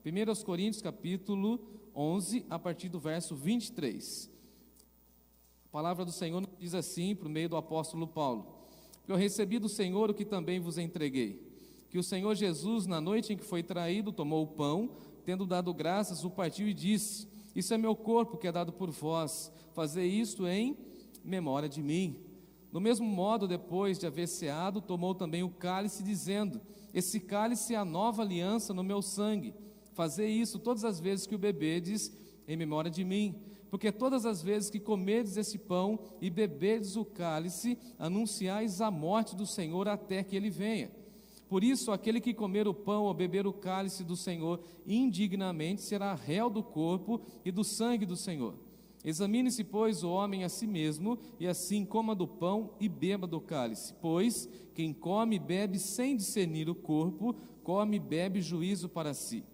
1 Coríntios capítulo 11, a partir do verso 23. A palavra do Senhor diz assim, por meio do apóstolo Paulo: eu recebi do Senhor o que também vos entreguei, que o Senhor Jesus, na noite em que foi traído, tomou o pão, tendo dado graças, o partiu e disse: isso é meu corpo que é dado por vós, fazei isto em memória de mim. Do mesmo modo, depois de haver ceado, tomou também o cálice, dizendo: esse cálice é a nova aliança no meu sangue, fazei isso todas as vezes que o bebedes, em memória de mim. Porque todas as vezes que comerdes esse pão e beberdes o cálice, anunciais a morte do Senhor até que Ele venha. Por isso, aquele que comer o pão ou beber o cálice do Senhor indignamente será réu do corpo e do sangue do Senhor. Examine-se, pois, o homem a si mesmo, e assim coma do pão e beba do cálice. Pois quem come e bebe sem discernir o corpo, come e bebe juízo para si.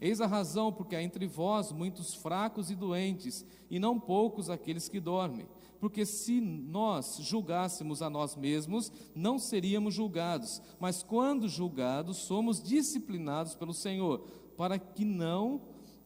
Eis a razão porque há entre vós muitos fracos e doentes, e não poucos aqueles que dormem. Porque se nós julgássemos a nós mesmos, não seríamos julgados, mas quando julgados, somos disciplinados pelo Senhor, para que não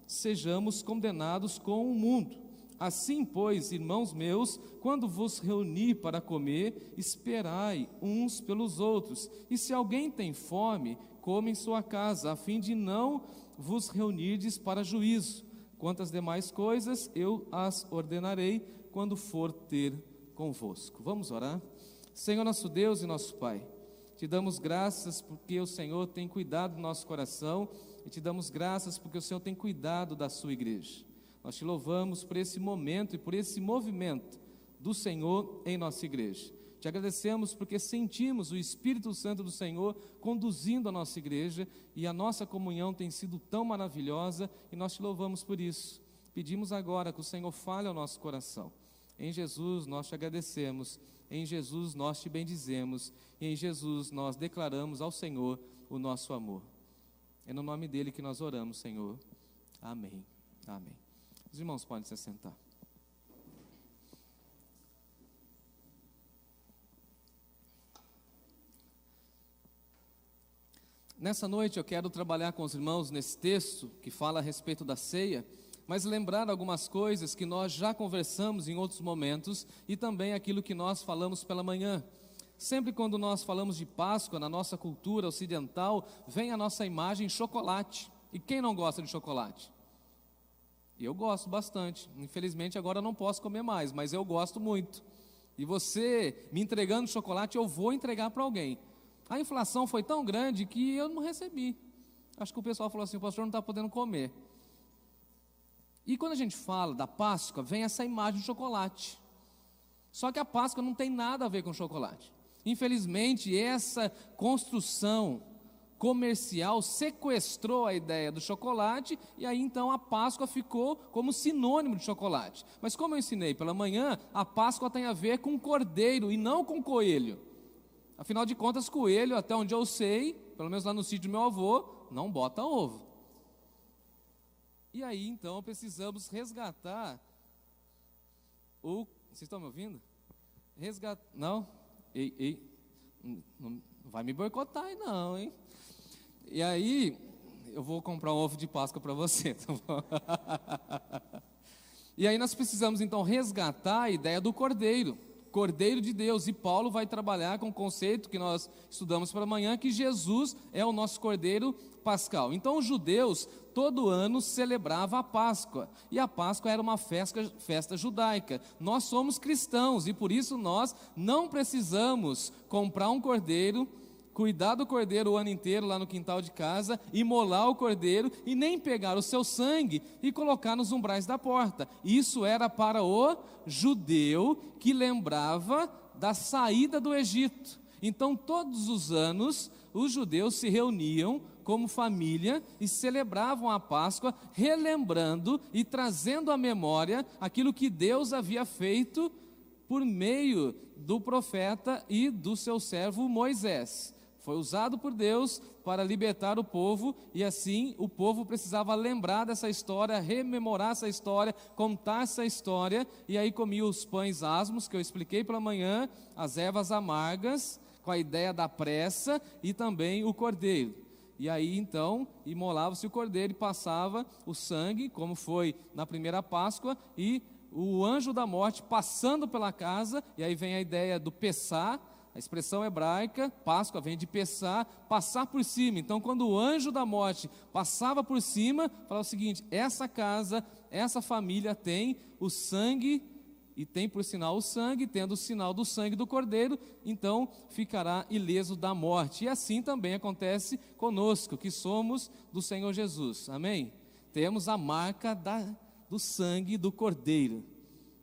sejamos condenados com o mundo. Assim, pois, irmãos meus, quando vos reunir para comer, esperai uns pelos outros. E se alguém tem fome, coma em sua casa, a fim de não vos reunirdes para juízo. Quanto às demais coisas, eu as ordenarei quando for ter convosco. Vamos orar? Senhor nosso Deus e nosso Pai, te damos graças porque o Senhor tem cuidado do nosso coração, e te damos graças porque o Senhor tem cuidado da sua igreja. Nós te louvamos por esse momento e por esse movimento do Senhor em nossa igreja. Te agradecemos porque sentimos o Espírito Santo do Senhor conduzindo a nossa igreja, e a nossa comunhão tem sido tão maravilhosa, e nós te louvamos por isso. Pedimos agora que o Senhor fale ao nosso coração. Em Jesus nós te agradecemos, em Jesus nós te bendizemos, e em Jesus nós declaramos ao Senhor o nosso amor. É no nome dele que nós oramos, Senhor. Amém. Amém. Os irmãos podem se assentar. Nessa noite eu quero trabalhar com os irmãos nesse texto que fala a respeito da ceia, mas lembrar algumas coisas que nós já conversamos em outros momentos, e também aquilo que nós falamos pela manhã. Sempre quando nós falamos de Páscoa, na nossa cultura ocidental, vem a nossa imagem chocolate. E quem não gosta de chocolate? Eu gosto bastante. Infelizmente agora eu não posso comer mais, mas eu gosto muito. E você me entregando chocolate, eu vou entregar para alguém. A inflação foi tão grande que eu não recebi. Acho que o pessoal falou assim: o pastor não está podendo comer. E quando a gente fala da Páscoa, vem essa imagem de chocolate. Só que a Páscoa não tem nada a ver com chocolate. Infelizmente, essa construção comercial sequestrou a ideia do chocolate, e aí então a Páscoa ficou como sinônimo de chocolate. Mas como eu ensinei pela manhã, a Páscoa tem a ver com cordeiro e não com coelho. Afinal de contas, coelho, até onde eu sei, pelo menos lá no sítio do meu avô, não bota ovo. E aí então precisamos resgatar o... Vocês estão me ouvindo? Não? Não vai me boicotar aí não, hein? E aí, eu vou comprar um ovo de Páscoa para você, tá bom? E aí nós precisamos então resgatar a ideia do cordeiro. Cordeiro de Deus, e Paulo vai trabalhar com o conceito que nós estudamos pela manhã, que Jesus é o nosso cordeiro pascal. Então os judeus todo ano celebravam a Páscoa, e a Páscoa era uma festa judaica. Nós somos cristãos, e por isso nós não precisamos comprar um cordeiro, cuidar do cordeiro o ano inteiro lá no quintal de casa, imolar o cordeiro e nem pegar o seu sangue e colocar nos umbrais da porta. Isso era para o judeu que lembrava da saída do Egito. Então todos os anos os judeus se reuniam como família e celebravam a Páscoa, relembrando e trazendo à memória aquilo que Deus havia feito por meio do profeta e do seu servo Moisés. Foi usado por Deus para libertar o povo, e assim o povo precisava lembrar dessa história, rememorar essa história, contar essa história, e aí comia os pães asmos, que eu expliquei pela manhã, as ervas amargas, com a ideia da pressa, e também o cordeiro. e aí então imolava-se o cordeiro e passava o sangue, como foi na primeira Páscoa, e o anjo da morte passando pela casa, e aí vem a ideia do Pessá, a expressão hebraica, Páscoa vem de Pessá, passar por cima. Então quando o anjo da morte passava por cima, falava o seguinte: essa casa, essa família tem o sangue, e tem por sinal o sangue, tendo o sinal do sangue do cordeiro, então ficará ileso da morte. E assim também acontece conosco, que somos do Senhor Jesus, amém? Temos a marca do sangue do cordeiro.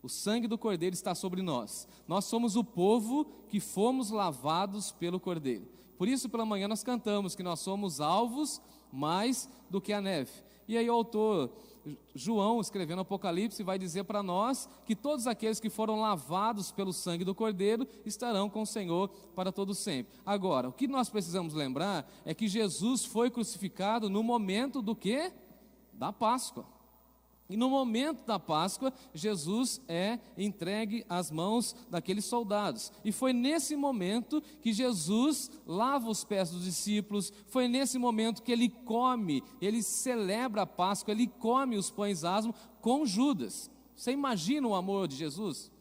O sangue do cordeiro está sobre nós. Nós somos o povo que fomos lavados pelo cordeiro. Por isso pela manhã nós cantamos que nós somos alvos mais do que a neve. E aí o autor João, escrevendo Apocalipse, vai dizer para nós que todos aqueles que foram lavados pelo sangue do cordeiro estarão com o Senhor para todo sempre. Agora, o que nós precisamos lembrar é que Jesus foi crucificado no momento do quê? Da Páscoa. E no momento da Páscoa, Jesus é entregue às mãos daqueles soldados. E foi nesse momento que Jesus lava os pés dos discípulos, foi nesse momento que ele come, ele celebra a Páscoa, ele come os pães asmos com Judas. Você imagina o amor de Jesus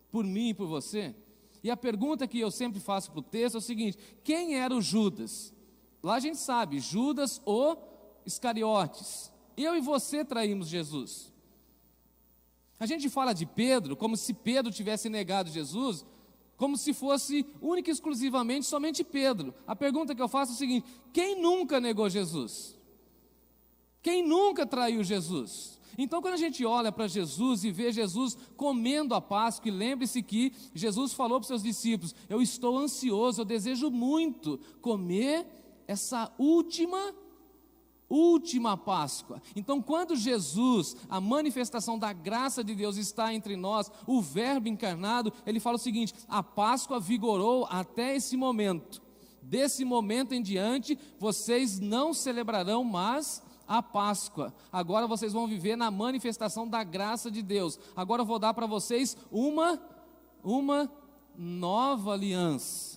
por mim e por você? E a pergunta que eu sempre faço para o texto é o seguinte: quem era o Judas? Lá a gente sabe, Judas o Iscariotes. Eu e você traímos Jesus. A gente fala de Pedro como se Pedro tivesse negado Jesus, como se fosse única e exclusivamente somente Pedro. A pergunta que eu faço é o seguinte: quem nunca negou Jesus? Quem nunca traiu Jesus? Então quando a gente olha para Jesus e vê Jesus comendo a Páscoa, e lembre-se que Jesus falou para os seus discípulos: eu estou ansioso, eu desejo muito comer essa última Páscoa. Então quando Jesus, a manifestação da graça de Deus está entre nós, o verbo encarnado, ele fala o seguinte: a Páscoa vigorou até esse momento, desse momento em diante vocês não celebrarão mais a Páscoa, agora vocês vão viver na manifestação da graça de Deus. Agora eu vou dar para vocês uma nova aliança.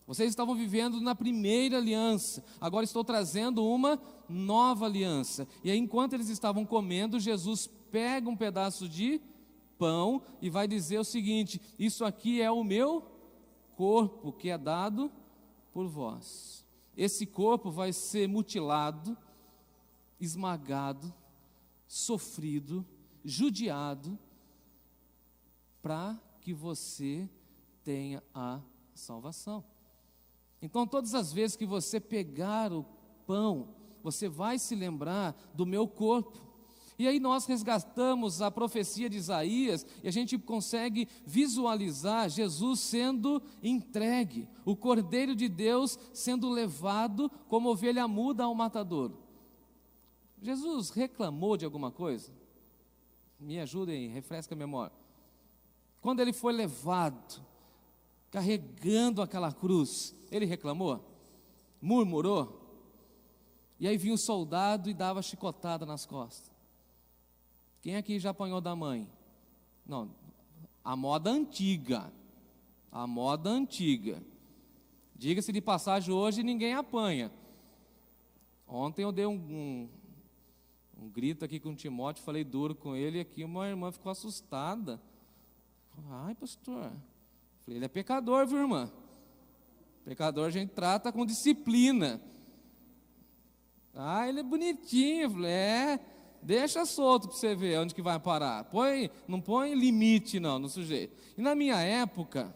Vocês estavam vivendo na primeira aliança, agora estou trazendo uma nova aliança. E aí, enquanto eles estavam comendo, Jesus pega um pedaço de pão e vai dizer o seguinte: isso aqui é o meu corpo que é dado por vós. Esse corpo vai ser mutilado, esmagado, sofrido, judiado, para que você tenha a salvação. Então todas as vezes que você pegar o pão, você vai se lembrar do meu corpo. E aí nós resgatamos a profecia de Isaías, e a gente consegue visualizar Jesus sendo entregue, o Cordeiro de Deus sendo levado como ovelha muda ao matadouro. Jesus reclamou de alguma coisa? Me ajudem, refresca a memória. Quando ele foi levado, carregando aquela cruz, ele reclamou? Murmurou? E aí vinha o soldado e dava chicotada nas costas. Quem aqui já apanhou da mãe? Não, a moda antiga. A moda antiga. Diga-se de passagem, hoje ninguém apanha. Ontem eu dei um grito aqui com o Timóteo, falei duro com ele, e aqui uma irmã ficou assustada. Ai, pastor. Falei, ele é pecador, viu, irmã? Pecador a gente trata com disciplina. Ah, ele é bonitinho. Falei, deixa solto para você ver onde que vai parar. Não põe limite não no sujeito. E na minha época,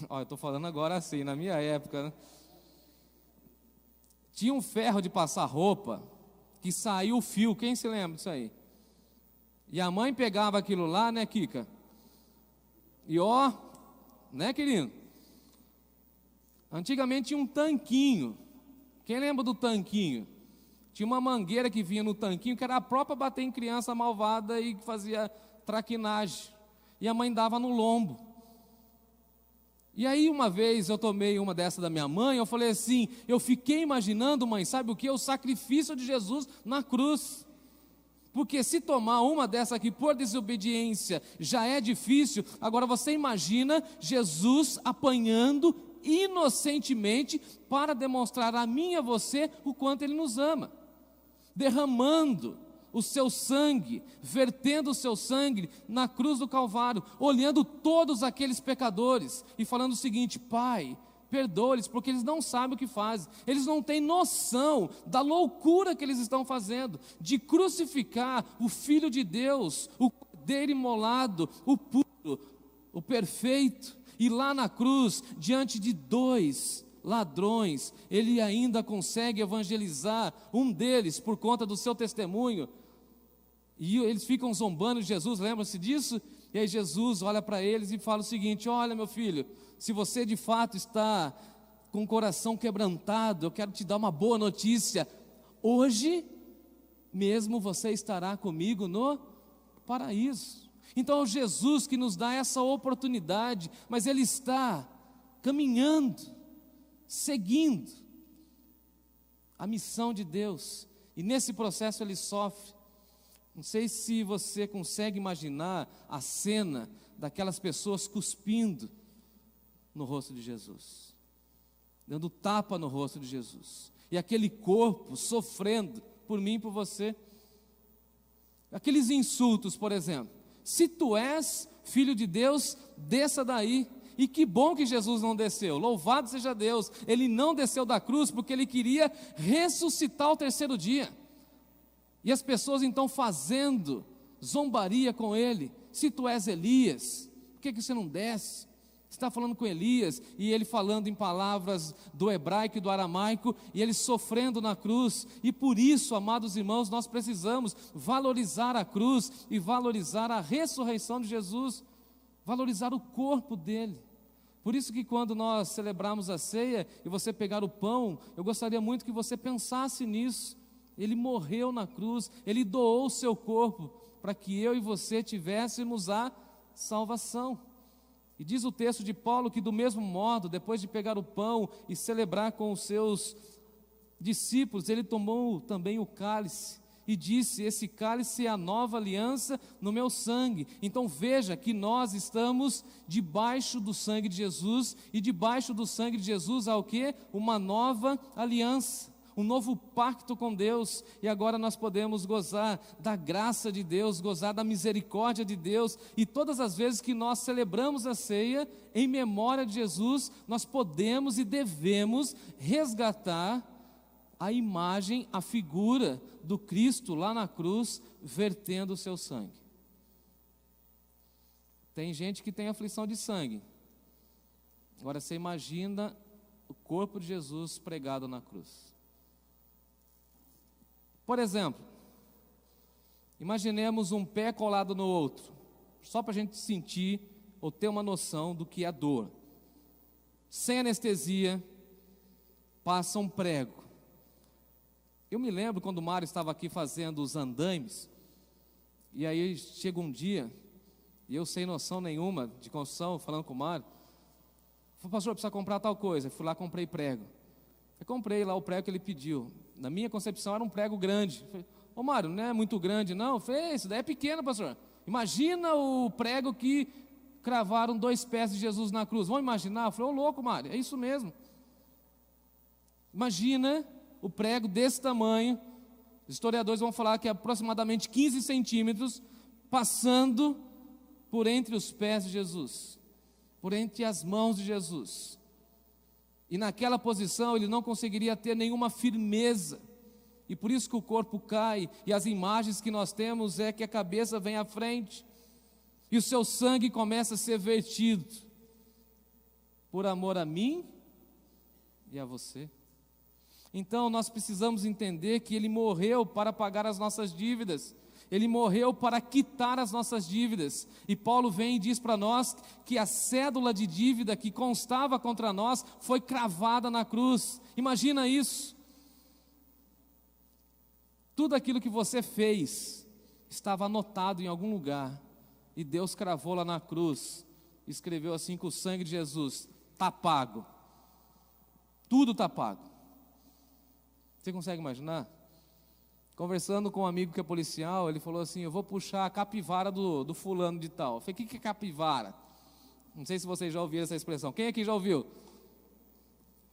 eu estou falando agora assim, na minha época, né, tinha um ferro de passar roupa, que saiu o fio, quem se lembra disso aí? E a mãe pegava aquilo lá, né, Kika? E né, querido? Antigamente tinha um tanquinho. Quem lembra do tanquinho? Tinha uma mangueira que vinha no tanquinho, que era a própria bater em criança malvada e que fazia traquinagem. E a mãe dava no lombo. E aí uma vez eu tomei uma dessa da minha mãe, eu falei assim, eu fiquei imaginando, mãe, sabe o que? O sacrifício de Jesus na cruz. Porque se tomar uma dessa aqui por desobediência já é difícil, agora você imagina Jesus apanhando inocentemente para demonstrar a mim e a você o quanto Ele nos ama, derramando o seu sangue, vertendo o seu sangue na cruz do Calvário, olhando todos aqueles pecadores e falando o seguinte: Pai, perdoa-lhes, porque eles não sabem o que fazem, eles não têm noção da loucura que eles estão fazendo, de crucificar o Filho de Deus, o Cordeiro imolado, o puro, o perfeito, e lá na cruz, diante de 2 ladrões, Ele ainda consegue evangelizar um deles por conta do seu testemunho, e eles ficam zombando de Jesus, lembram-se disso? E aí Jesus olha para eles e fala o seguinte: olha, meu filho, se você de fato está com o coração quebrantado, eu quero te dar uma boa notícia, hoje mesmo você estará comigo no paraíso. Então é o Jesus que nos dá essa oportunidade, mas Ele está caminhando, seguindo a missão de Deus, e nesse processo Ele sofre. Não sei se você consegue imaginar a cena daquelas pessoas cuspindo no rosto de Jesus, dando tapa no rosto de Jesus, e aquele corpo sofrendo por mim e por você. Aqueles insultos, por exemplo: se tu és filho de Deus, desça daí. E que bom que Jesus não desceu, louvado seja Deus, Ele não desceu da cruz porque Ele queria ressuscitar ao 3º dia. E as pessoas então fazendo zombaria com Ele: se tu és Elias, por que você não desce? Você está falando com Elias, e ele falando em palavras do hebraico e do aramaico, e ele sofrendo na cruz. E por isso, amados irmãos, nós precisamos valorizar a cruz e valorizar a ressurreição de Jesus, valorizar o corpo dele. Por isso que quando nós celebrarmos a ceia e você pegar o pão, eu gostaria muito que você pensasse nisso. Ele morreu na cruz, Ele doou o seu corpo para que eu e você tivéssemos a salvação. E diz o texto de Paulo que do mesmo modo, depois de pegar o pão e celebrar com os seus discípulos, Ele tomou também o cálice e disse: esse cálice é a nova aliança no meu sangue. Então veja que nós estamos debaixo do sangue de Jesus, e debaixo do sangue de Jesus há o quê? Uma nova aliança, um novo pacto com Deus, e agora nós podemos gozar da graça de Deus, gozar da misericórdia de Deus, e todas as vezes que nós celebramos a ceia, em memória de Jesus, nós podemos e devemos resgatar a imagem, a figura do Cristo lá na cruz, vertendo o seu sangue. Tem gente que tem aflição de sangue. Agora você imagina o corpo de Jesus pregado na cruz. Por exemplo, imaginemos um pé colado no outro, só para a gente sentir ou ter uma noção do que é dor. Sem anestesia, passa um prego. Eu me lembro quando o Mário estava aqui fazendo os andaimes, e aí chega um dia, e eu sem noção nenhuma de construção, falando com o Mário, falei: pastor, precisa comprar tal coisa. Eu fui lá, comprei prego. Eu comprei lá o prego que ele pediu. Na minha concepção era um prego grande. Eu falei: ô Mário, não é muito grande não? Eu falei: isso daí é pequeno, pastor. Imagina o prego que cravaram 2 pés de Jesus na cruz. Vamos imaginar? Eu falei: ô louco, Mário, é isso mesmo. Imagina o prego desse tamanho, os historiadores vão falar que é aproximadamente 15 centímetros, passando por entre os pés de Jesus, por entre as mãos de Jesus. E naquela posição ele não conseguiria ter nenhuma firmeza, e por isso que o corpo cai, e as imagens que nós temos é que a cabeça vem à frente, e o seu sangue começa a ser vertido, por amor a mim e a você. Então nós precisamos entender que Ele morreu para pagar as nossas dívidas, Ele morreu para quitar as nossas dívidas, e Paulo vem e diz para nós que a cédula de dívida que constava contra nós foi cravada na cruz. Imagina isso, tudo aquilo que você fez estava anotado em algum lugar, e Deus cravou lá na cruz, escreveu assim com o sangue de Jesus: está pago, tudo está pago. Você consegue imaginar? Conversando com um amigo que é policial, ele falou assim: eu vou puxar a capivara do fulano de tal. Eu falei: o que é capivara? Não sei se vocês já ouviram essa expressão. Quem aqui já ouviu?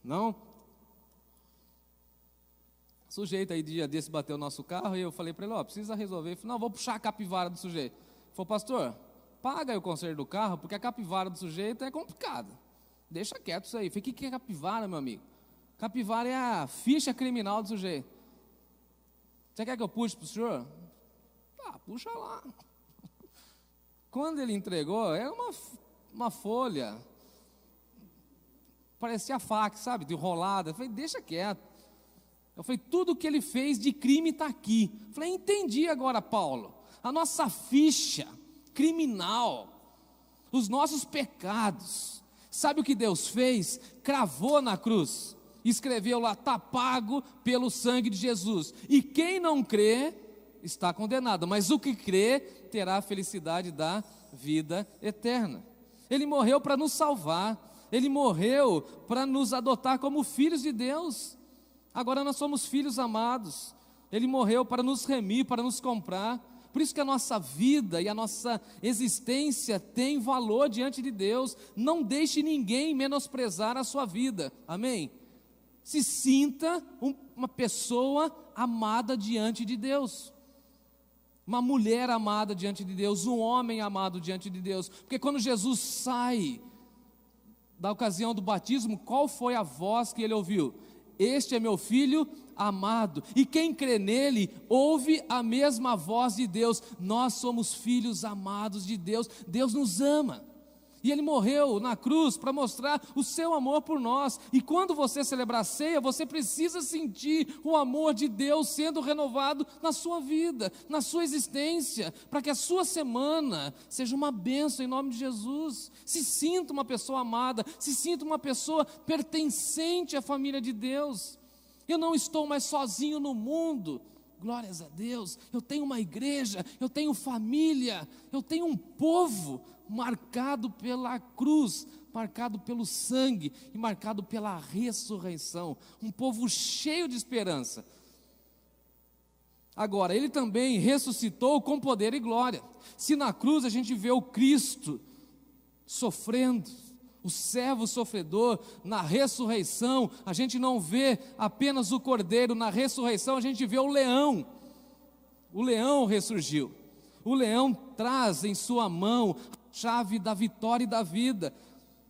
Não? O sujeito aí, dia desse, bateu o nosso carro e eu falei para ele, precisa resolver. Ele falou, não, vou puxar a capivara do sujeito. Ele falou, pastor, paga aí o conserto do carro, porque a capivara do sujeito é complicada. Deixa quieto isso aí. Eu falei, o que é capivara, meu amigo? Capivara é a ficha criminal do sujeito. Você quer que eu puxe para o senhor? Puxa lá. Quando ele entregou, era uma folha, parecia fax, sabe, de enrolada. Eu falei, deixa quieto. Eu falei, tudo que ele fez de crime está aqui. Eu falei, entendi agora, Paulo. A nossa ficha criminal, os nossos pecados. Sabe o que Deus fez? Cravou na cruz. Escreveu lá, está pago pelo sangue de Jesus. E quem não crê, está condenado. Mas o que crê, terá a felicidade da vida eterna. Ele morreu para nos salvar. Ele morreu para nos adotar como filhos de Deus. Agora nós somos filhos amados. Ele morreu para nos remir, para nos comprar. Por isso que a nossa vida e a nossa existência tem valor diante de Deus. Não deixe ninguém menosprezar a sua vida. Amém? Se sinta uma pessoa amada diante de Deus. Uma mulher amada diante de Deus, um homem amado diante de Deus. Porque quando Jesus sai da ocasião do batismo, qual foi a voz que ele ouviu? Este é meu filho amado. E quem crê nele, ouve a mesma voz de Deus. Nós somos filhos amados de Deus. Deus nos ama. E ele morreu na cruz para mostrar o seu amor por nós. E quando você celebrar a ceia, você precisa sentir o amor de Deus sendo renovado na sua vida, na sua existência, para que a sua semana seja uma bênção em nome de Jesus. Se sinta uma pessoa amada, se sinta uma pessoa pertencente à família de Deus. Eu não estou mais sozinho no mundo. Glórias a Deus, eu tenho uma igreja, eu tenho família, eu tenho um povo marcado pela cruz, marcado pelo sangue e marcado pela ressurreição, um povo cheio de esperança. Agora, ele também ressuscitou com poder e glória. Se na cruz a gente vê o Cristo sofrendo, o servo sofredor, na ressurreição, a gente não vê apenas o cordeiro, na ressurreição a gente vê o leão ressurgiu, o leão traz em sua mão a chave da vitória e da vida,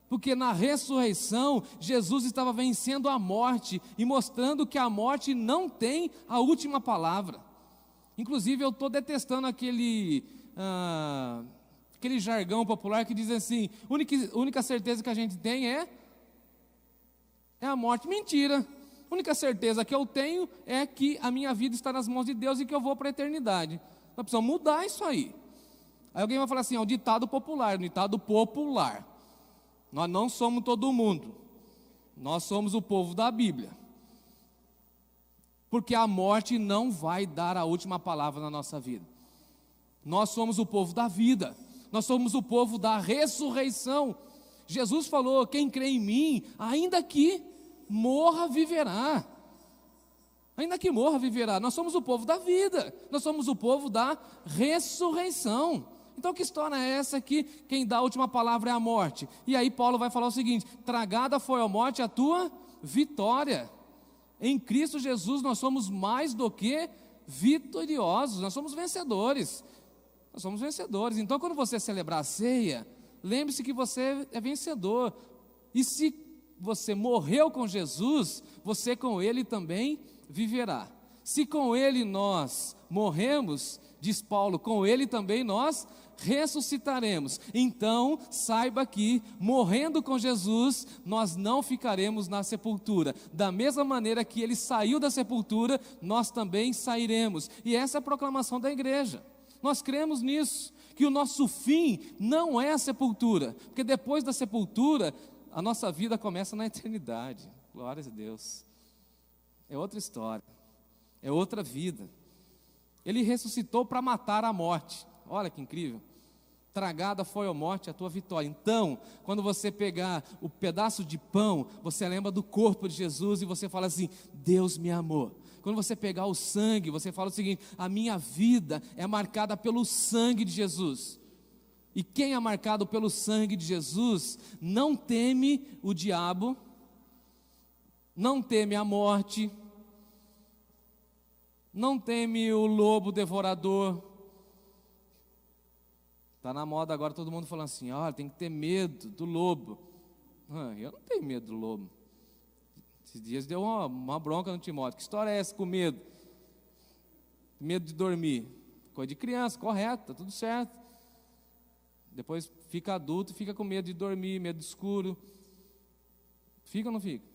porque na ressurreição, Jesus estava vencendo a morte, e mostrando que a morte não tem a última palavra. Inclusive eu estou detestando aquele jargão popular que diz assim, única certeza que a gente tem é a morte. Mentira, a única certeza que eu tenho é que a minha vida está nas mãos de Deus e que eu vou para a eternidade. Nós precisamos mudar isso aí. Aí alguém vai falar assim, o ditado popular, nós não somos todo mundo, nós somos o povo da Bíblia, porque a morte não vai dar a última palavra na nossa vida. Nós somos o povo da vida, nós somos o povo da ressurreição. Jesus falou, quem crê em mim, ainda que morra, viverá. Ainda que morra, viverá. Nós somos o povo da vida, nós somos o povo da ressurreição. Então que história é essa que quem dá a última palavra é a morte? E aí Paulo vai falar o seguinte, tragada foi a morte a tua vitória. Em Cristo Jesus nós somos mais do que vitoriosos, nós somos vencedores. Nós somos vencedores. Então quando você celebrar a ceia, lembre-se que você é vencedor. E se você morreu com Jesus, você com Ele também viverá. Se com Ele nós morremos, diz Paulo, com Ele também nós ressuscitaremos. Então saiba que morrendo com Jesus, nós não ficaremos na sepultura. Da mesma maneira que Ele saiu da sepultura, nós também sairemos. E essa é a proclamação da igreja. Nós cremos nisso, que o nosso fim não é a sepultura, porque depois da sepultura, a nossa vida começa na eternidade. Glórias a Deus. É outra história, é outra vida. Ele ressuscitou para matar a morte. Olha que incrível. Tragada foi a morte a tua vitória. Então, quando você pegar o pedaço de pão, você lembra do corpo de Jesus e você fala assim, Deus me amou. Quando você pegar o sangue, você fala o seguinte, a minha vida é marcada pelo sangue de Jesus. E quem é marcado pelo sangue de Jesus, não teme o diabo, não teme a morte, não teme o lobo devorador. Está na moda agora todo mundo falando assim, olha, tem que ter medo do lobo. Eu não tenho medo do lobo. Esses dias deu uma bronca no Timóteo. Que história é essa com medo? Medo de dormir. Coisa de criança, correto, está tudo certo. Depois fica adulto e fica com medo de dormir, medo de escuro. Fica ou não fica?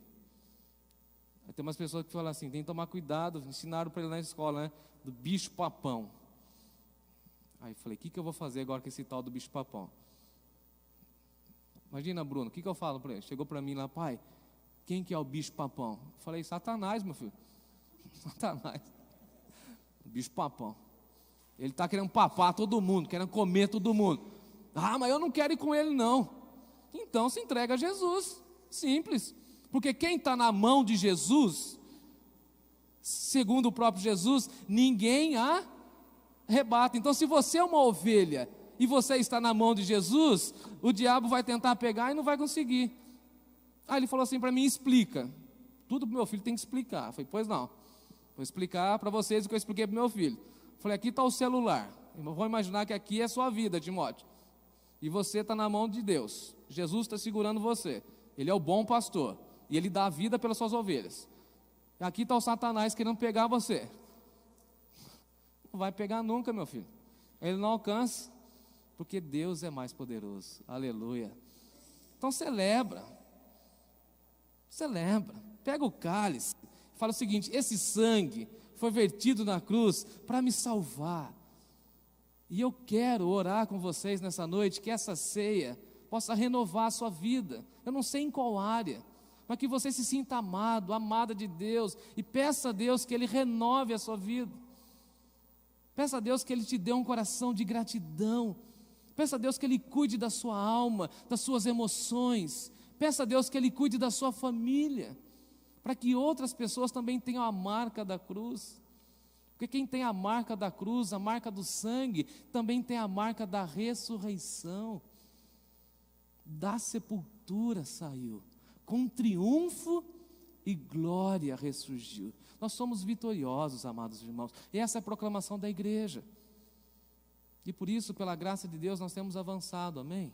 Tem umas pessoas que falam assim, tem que tomar cuidado, ensinaram para ele na escola, né? Do bicho-papão. Aí eu falei, o que eu vou fazer agora com esse tal do bicho-papão? Imagina, Bruno, o que eu falo para ele? Chegou para mim lá, pai, quem que é o bicho-papão? Eu falei, Satanás, meu filho. Satanás. O bicho-papão. Ele está querendo papar todo mundo, querendo comer todo mundo. Ah, mas eu não quero ir com ele não. Então se entrega a Jesus, simples. Porque quem está na mão de Jesus, segundo o próprio Jesus, ninguém arrebata. Então se você é uma ovelha e você está na mão de Jesus, o diabo vai tentar pegar e não vai conseguir. Aí ele falou assim para mim, explica. Tudo para o meu filho tem que explicar. Eu falei, pois não, vou explicar para vocês o que eu expliquei para o meu filho. Eu falei, aqui está o celular. Eu vou imaginar que aqui é a sua vida, Timóteo. E você está na mão de Deus. Jesus está segurando você. Ele é o bom pastor. E ele dá a vida pelas suas ovelhas. Aqui está o Satanás querendo pegar você. Não vai pegar nunca, meu filho. Ele não alcança, porque Deus é mais poderoso. Aleluia. Então celebra. Celebra. Pega o cálice. Fala o seguinte, esse sangue foi vertido na cruz para me salvar. E eu quero orar com vocês nessa noite, que essa ceia possa renovar a sua vida. Eu não sei em qual área, mas que você se sinta amado, amada de Deus, e peça a Deus que Ele renove a sua vida. Peça a Deus que Ele te dê um coração de gratidão. Peça a Deus que Ele cuide da sua alma, das suas emoções. Peça a Deus que Ele cuide da sua família, para que outras pessoas também tenham a marca da cruz. Porque quem tem a marca da cruz, a marca do sangue, também tem a marca da ressurreição. Da sepultura saiu, com triunfo e glória ressurgiu. Nós somos vitoriosos, amados irmãos. E essa é a proclamação da igreja. E por isso, pela graça de Deus, nós temos avançado, amém?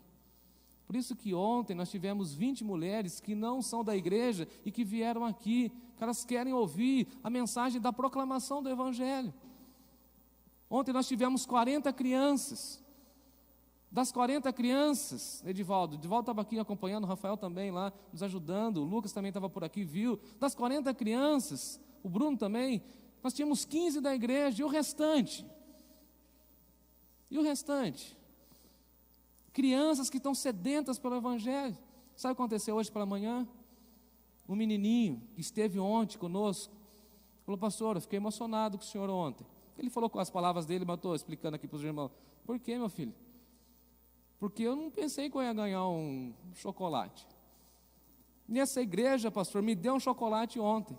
Por isso que ontem nós tivemos 20 mulheres que não são da igreja e que vieram aqui, que elas querem ouvir a mensagem da proclamação do Evangelho. Ontem nós tivemos 40 crianças. Das 40 crianças, Edivaldo estava aqui acompanhando, o Rafael também lá, nos ajudando, o Lucas também estava por aqui, viu? Das 40 crianças, o Bruno também, nós tínhamos 15 da igreja, e o restante? E o restante? Crianças que estão sedentas pelo Evangelho. Sabe o que aconteceu hoje pela manhã? Um menininho que esteve ontem conosco, falou, pastor, eu fiquei emocionado com o senhor ontem. Ele falou com as palavras dele, mas eu estou explicando aqui para os irmãos. Por quê, meu filho? Porque eu não pensei que eu ia ganhar um chocolate. Nessa igreja, pastor, me deu um chocolate ontem.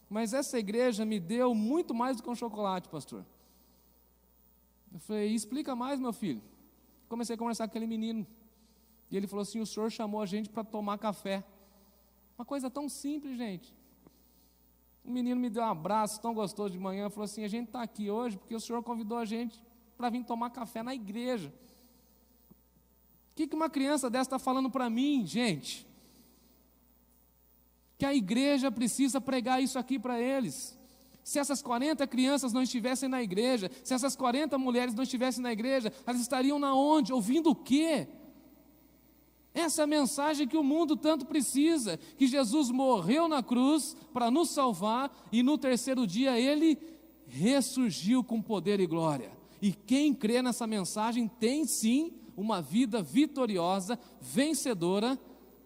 Mas essa igreja me deu muito mais do que um chocolate, pastor. Eu falei, explica mais, meu filho. Comecei a conversar com aquele menino. E ele falou assim, o senhor chamou a gente para tomar café. Uma coisa tão simples, gente. O menino me deu um abraço tão gostoso de manhã. Falou assim, a gente está aqui hoje porque o senhor convidou a gente para vir tomar café na igreja. O que uma criança dessa está falando para mim, gente? Que a igreja precisa pregar isso aqui para eles. Se essas 40 crianças não estivessem na igreja, se essas 40 mulheres não estivessem na igreja, elas estariam na onde? Ouvindo o quê? Essa é a mensagem que o mundo tanto precisa, que Jesus morreu na cruz para nos salvar e no terceiro dia Ele ressurgiu com poder e glória. E quem crê nessa mensagem tem sim uma vida vitoriosa, vencedora,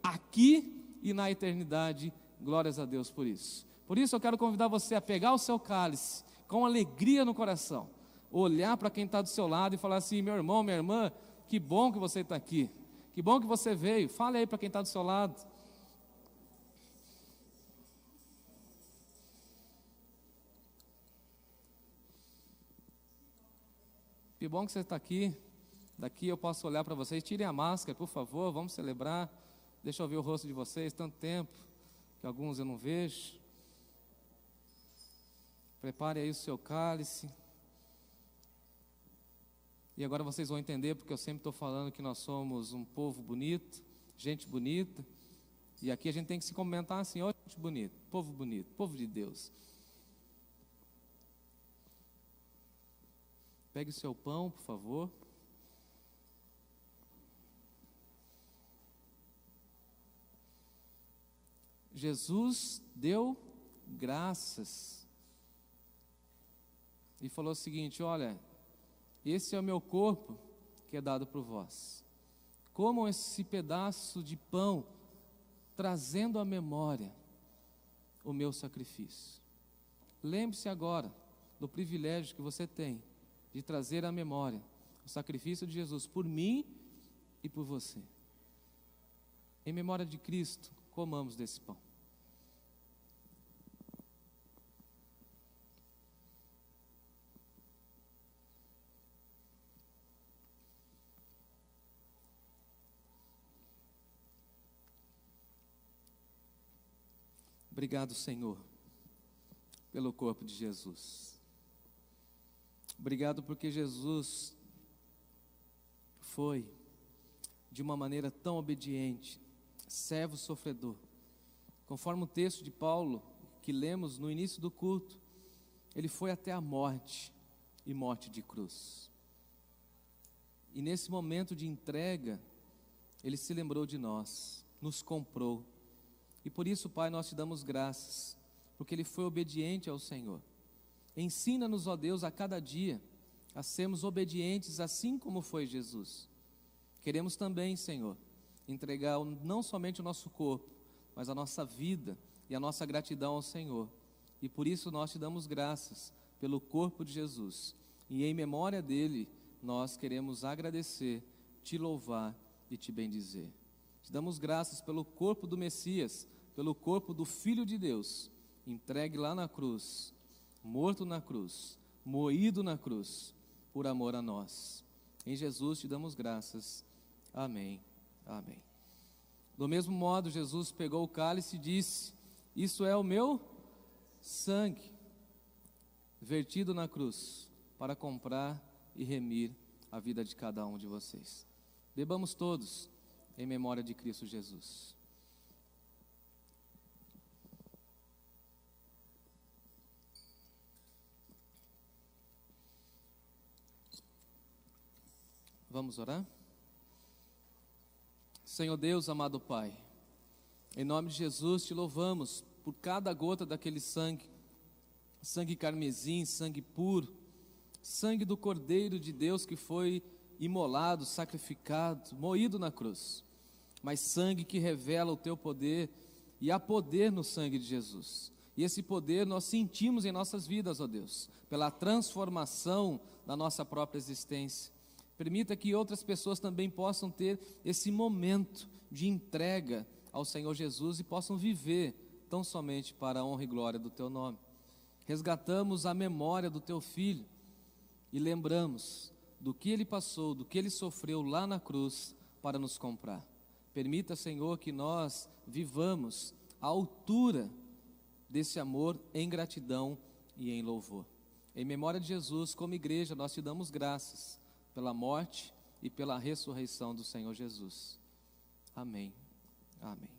aqui e na eternidade. Glórias a Deus por isso. Por isso eu quero convidar você a pegar o seu cálice, com alegria no coração, olhar para quem está do seu lado e falar assim, meu irmão, minha irmã, que bom que você está aqui, que bom que você veio, fale aí para quem está do seu lado. Que bom que você está aqui, daqui eu posso olhar para vocês, tirem a máscara, por favor, vamos celebrar, deixa eu ver o rosto de vocês, tanto tempo. que alguns eu não vejo. Prepare aí o seu cálice. E agora vocês vão entender, porque eu sempre estou falando que nós somos um povo bonito, gente bonita. E aqui a gente tem que se comentar assim: ó, gente bonita, povo de Deus. Pegue o seu pão, por favor. Jesus deu graças e falou o seguinte: olha, esse é o meu corpo que é dado por vós. Comam esse pedaço de pão, trazendo à memória o meu sacrifício. Lembre-se agora do privilégio que você tem de trazer à memória o sacrifício de Jesus por mim e por você. Em memória de Cristo, comamos desse pão. Obrigado, Senhor, pelo corpo de Jesus. Obrigado porque Jesus foi de uma maneira tão obediente, servo sofredor. Conforme o texto de Paulo que lemos no início do culto, ele foi até a morte e morte de cruz. E nesse momento de entrega, ele se lembrou de nós, nos comprou. E por isso, Pai, nós te damos graças, porque ele foi obediente ao Senhor. Ensina-nos, ó Deus, a cada dia a sermos obedientes assim como foi Jesus. Queremos também, Senhor, entregar não somente o nosso corpo, mas a nossa vida e a nossa gratidão ao Senhor. E por isso nós te damos graças pelo corpo de Jesus. E em memória dele, nós queremos agradecer, te louvar e te bendizer. Te damos graças pelo corpo do Messias, pelo corpo do Filho de Deus, entregue lá na cruz, morto na cruz, moído na cruz, por amor a nós. Em Jesus te damos graças. Amém. Amém. Do mesmo modo, Jesus pegou o cálice e disse: isso é o meu sangue, vertido na cruz, para comprar e remir a vida de cada um de vocês. Bebamos todos em memória de Cristo Jesus. Vamos orar? Senhor Deus, amado Pai, em nome de Jesus te louvamos por cada gota daquele sangue, sangue carmesim, sangue puro, sangue do Cordeiro de Deus que foi imolado, sacrificado, moído na cruz, mas sangue que revela o teu poder, e há poder no sangue de Jesus, e esse poder nós sentimos em nossas vidas, ó Deus, pela transformação da nossa própria existência. Permita que outras pessoas também possam ter esse momento de entrega ao Senhor Jesus e possam viver tão somente para a honra e glória do teu nome. Resgatamos a memória do teu Filho e lembramos do que ele passou, do que ele sofreu lá na cruz para nos comprar. Permita, Senhor, que nós vivamos à altura desse amor em gratidão e em louvor. Em memória de Jesus, como igreja, nós te damos graças pela morte e pela ressurreição do Senhor Jesus. Amém. Amém.